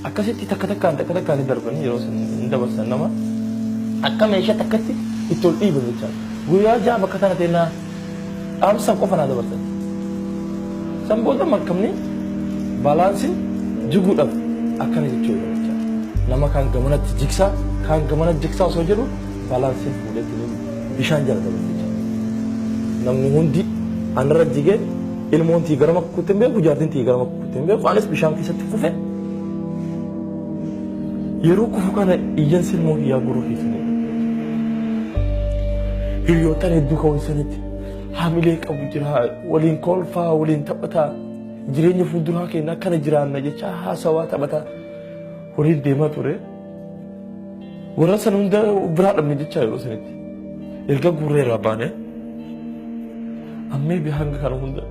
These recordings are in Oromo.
akkasitti takka takkaan darbanii yeroo san dabarsan nama akka meeshaa takkatti itti ol dhiiban jechaadha. Guyyaa ja'a bakka tana teennaa dhaamsaan qofa naa dabarsan. San booda makkamni baalaansiin jiguudhaaf akkana jechuudha jechaadha. Nama kaan gamanatti jigsaa kaan gamanatti jigsaa osoo jedhu baalaansiin fuudhee bishaan jala dabarsa jechaadha. Namni hundi anarra jigee ilmoon tii gara makkuutti hin beeku jaartiin tii gara makkuutti hin beeku anis bishaan keessatti fufee yeroo kufu kana iyyan silmoo yaa guruu keessanii hiriyoottan hedduu ka'uun sanitti haamilee qabu jira waliin kolfaa waliin taphataa jireenya fuulduraa keenya akkana jiraanna jecha haasawaa taphataa waliin deemaa ture warra san hunda biraa dhabne jecha yeroo sanitti erga gurreerraa baane ammee hanga kana hunda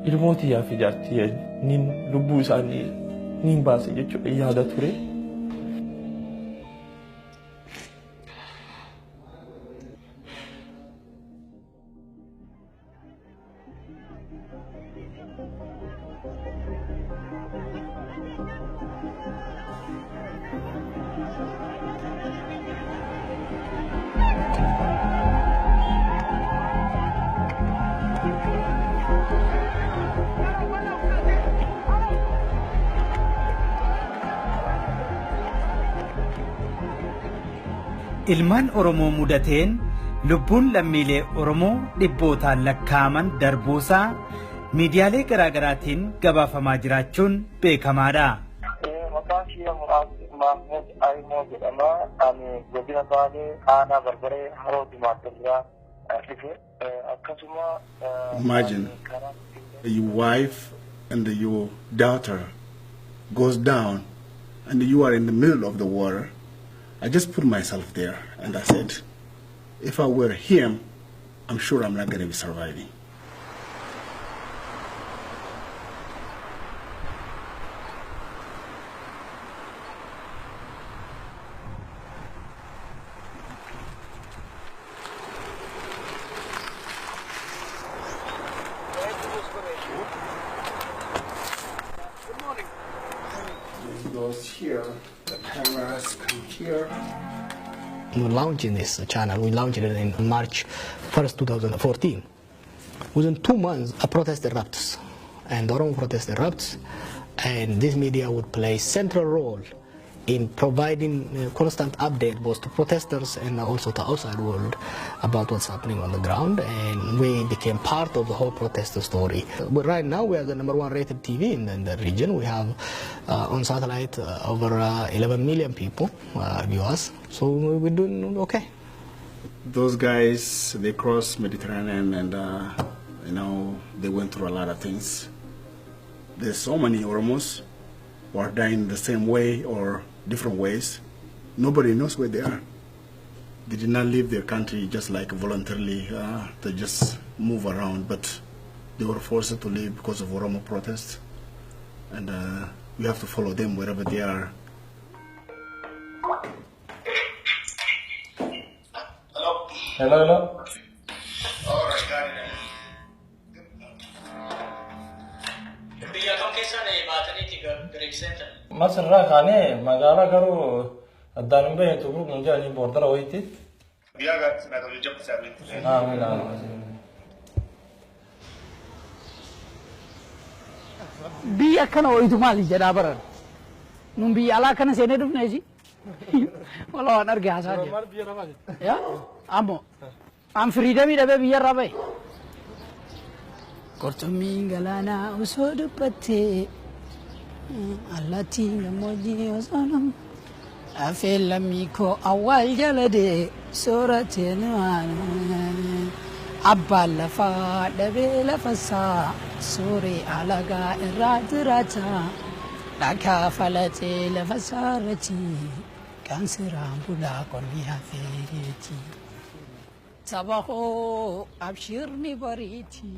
ilmootii yaa fi jaartii niin lubbuu isaanii niin baase jechuudha yaada ture. Ilmaan Oromoo mudateen lubbuun lammiilee Oromoo dhibbootaan lakkaaman darbuusaa miidiyaalee garaagaraatiin gabaafamaa jiraachuun beekamaadha. Maqaan kiyya Mahmud Aymoo jedhama. Ani godina Baalee aanaa Barbaree Haroo Dimaatti irraa dhufe. Akkasuma imagine your wife and your daughter goes down and you are in the middle of the water. I just put myself there and I said, if I were him, I'm sure I'm not going to be surviving. Good morning. It goes here, the cameras come here. We're launching this channel. We launched it in March 1st, 2014. Within 2 months, a protest erupts, and the Oromo protest erupts, and this media would play a central role in providing constant update both to protesters and also to outside world about what's happening on the ground, and we became part of the whole protest story. But right now we are the #1 rated TV in the region. We have on satellite over 11 million people view us, so we're doing okay. Those guys, they crossed Mediterranean and they went through a lot of things. There's so many Oromos who are dying the same way or different ways. Nobody knows where they are. They did not leave their country just like voluntarily. They just move around, but they were forced to leave because of Oromo protests. And we have to follow them wherever they are. Hello, hello. All right, got it. Masarraa kaanee magaalaa garuu addaan hin bahe tuquu kun jedhanii boordara wayitti. Biyya kana wayitu maali jedhaa baran. Nun biyya alaa kana seenee dhufne isi. Wala waan arge haasaa jira. Ammoo an firiidamii dhabee biyyarraa bahe. Qurxummiin galaanaa osoo dubbattee allaattiin gammoojjii osoo nam afeen lammii koo awwaal jala dee sooratee abbaan lafaa dhabee lafasaa sooree alagaa irraa jiraata dhagaa falatee lafasaa irratti kan siraan bulaa qonni hafeeti sabahoo abshirni bariiti.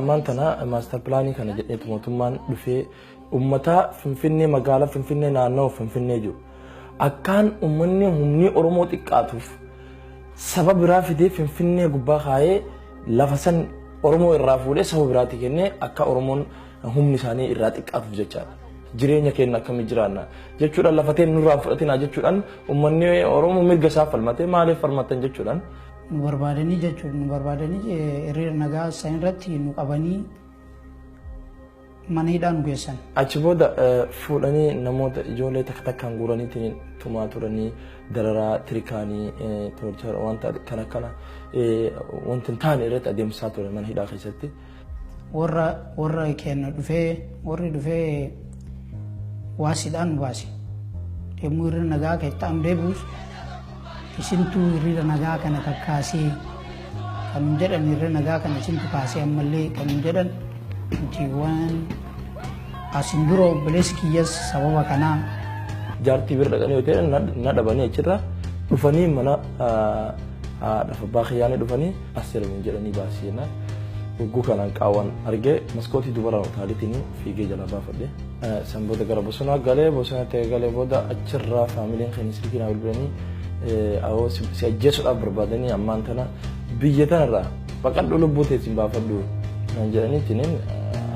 Mantana master planning kana jedheetu mootummaan dhufee ummata Finfinnee magaalaa Finfinnee naannoo Finfinnee jiru akkaan ummanni humni Oromoo xiqqaatuuf sababa biraa fidee Finfinnee gubbaa kaayee lafa san Oromoo irraa fuudhee saba biraatti kennee akka Oromoon humni isaanii irraa xiqqaatuuf jechaadha. Jireenya keenya akkamii jiraanna jechuudhaan lafateen nurraa fudhatinaa jechuudhaan uummanni Oromoo mirga isaa falmatee maaliif falmatan jechuudhaan. Nu barbaadanii jechuudha nu barbaadanii hiriira nagaa isaan irratti nu qabanii mana hidhaa nu geessan. Achi booda fuudhanii namoota ijoollee takkaan guuraniitiin tumaa turanii dararaa tirikaanii torchara wanta kana wanti hin taane irratti adeemsisaa ture mana hidhaa keessatti. Warra keenya dhufee waasiidhaan nu baase. Deemuu hiriira nagaa keessatti aan deebi'us isintuu hiriira nagaa kana kakkaasee kan jedhan hiriira nagaa kana isintu kaasee ammallee kan jedhan nuti waan asin dura obboleessi kiyyas sababa kanaa. Jaartii bira dhaqanii yoo ta'e na dhabanii achirraa dhufanii mana haadha baakiyyaanii dhufanii as jedhamu jedhanii baaseenaa. Ugguu kanaan qaawwan argee maskootii dubaraan utaaliitiin fiigee jala baafadhe. San booda gara bosonaa galee bosona ta'e galee booda achirraa faamiliin keenya silkiinaa bilbilanii awoo si ajjeesuudhaaf barbaadanii ammaan tana biyya tanarraa baqadhu lubbuu teessin baafadhu naan jedhaniitiin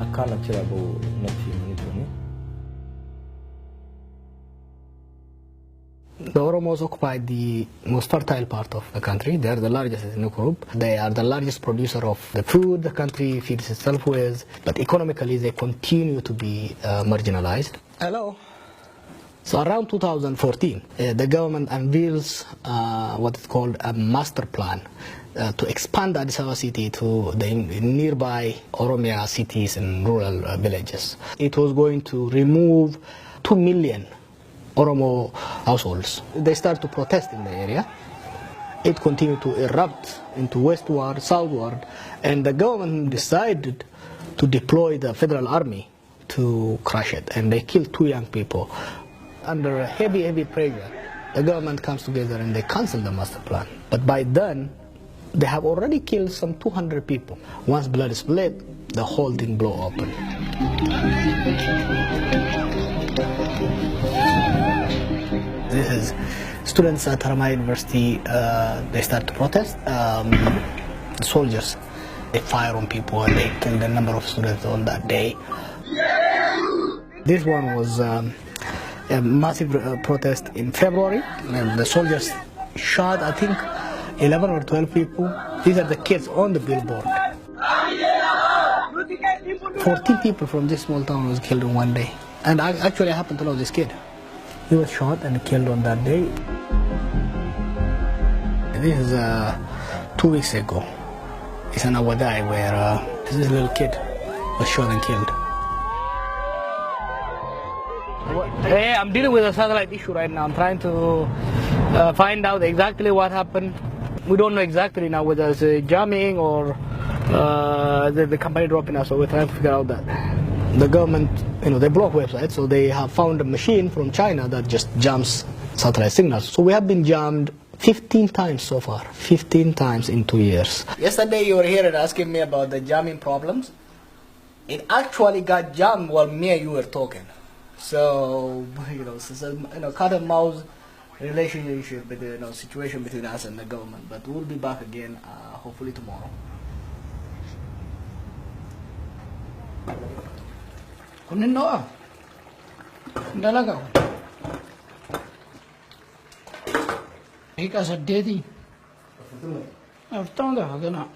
akkaan achirraa bahu natti himanii turani. The Oromos occupy the most fertile part of the country. They are the largest ethnic group. They are the largest producer of the food the country feeds itself with. But economically, they continue to be marginalized. Hello. So around 2014, the government unveils what is called a master plan to expand Addis Ababa city to the nearby Oromia cities and rural villages. It was going to remove 2 million Oromo households. They start to protest in the area. It continued to erupt into westward, southward, and the government decided to deploy the federal army to crush it, and they killed 2 young people. Under heavy pressure, the government comes together and they cancel the master plan. But by then, they have already killed some 200 people. Once blood is split, the whole thing blow open. This is students at Haramaya University, they start to protest. The soldiers, they fire on people and they kill a number of students on that day. This one was a massive protest in February, and the soldiers shot, I think, 11 or 12 people. These are the kids on the billboard. 14 people from this small town was killed in one day. And actually I happen to know this kid. He was shot and killed on that day. This is 2 weeks ago. It's an Awadai where this little kid was shot and killed. Hey, I'm dealing with a satellite issue right now. I'm trying to find out exactly what happened. We don't know exactly now whether it's jamming or the company dropping us, so we're trying to figure out that. The government, they block websites, so they have found a machine from China that just jams satellite signals. So we have been jammed 15 times so far, 15 times in 2 years. Yesterday you were here and asking me about the jamming problems. It actually got jammed while me and you were talking. So, cat and mouse relationship, situation between us and the government. But we'll be back again, hopefully tomorrow. Kunin no, dalaga. Hika sadeti. After the Hagana.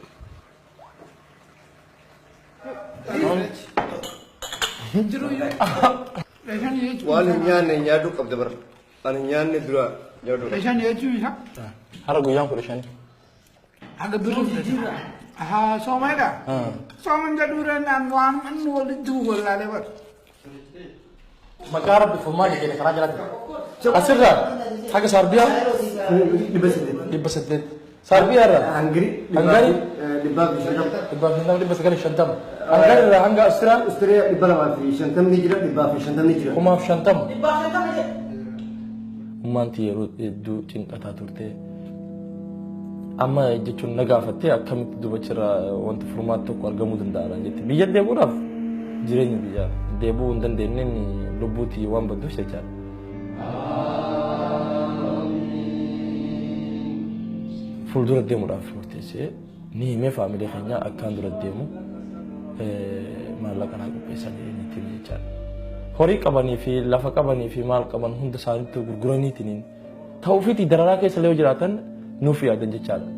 Walinyan and Yaduk of the Bar, and Yan Nidra, Yadu. Haragu yang kurushan. Aga dulu ha somega. Somen jaduran and one and all two will lever. Makarab bifumani kene karajalat. Asirra, haga Sarbia, Libaset. Sarbia ra. Hungary, Libas Shantam. Hungary hanga Austria, Libalafi, Shantam Nijra, Libafi, Shantam Nijra. Kuma Shantam. Umanti du tin ataturte. Amma jechuun nagaafattee akkamitti dubachirraa wanta furmaata tokko argamuu danda'a jettee biyya deebuudhaaf jireenya biyyaa deebuu hin dandeenyeen lubbuutii waan badduuf jechaadha. Fuuldura deemuudhaaf murteessee ni himee faamilee keenya akkaan dura deemu maallaqa naa qopheessanii ni ittiin jechaadha. Horii qabanii fi lafa qabanii fi maal qaban hunda isaaniitti gurguraniitiin ta'uufiitii dararaa keessa illee jiraatan nuuf yaadan jechaadha.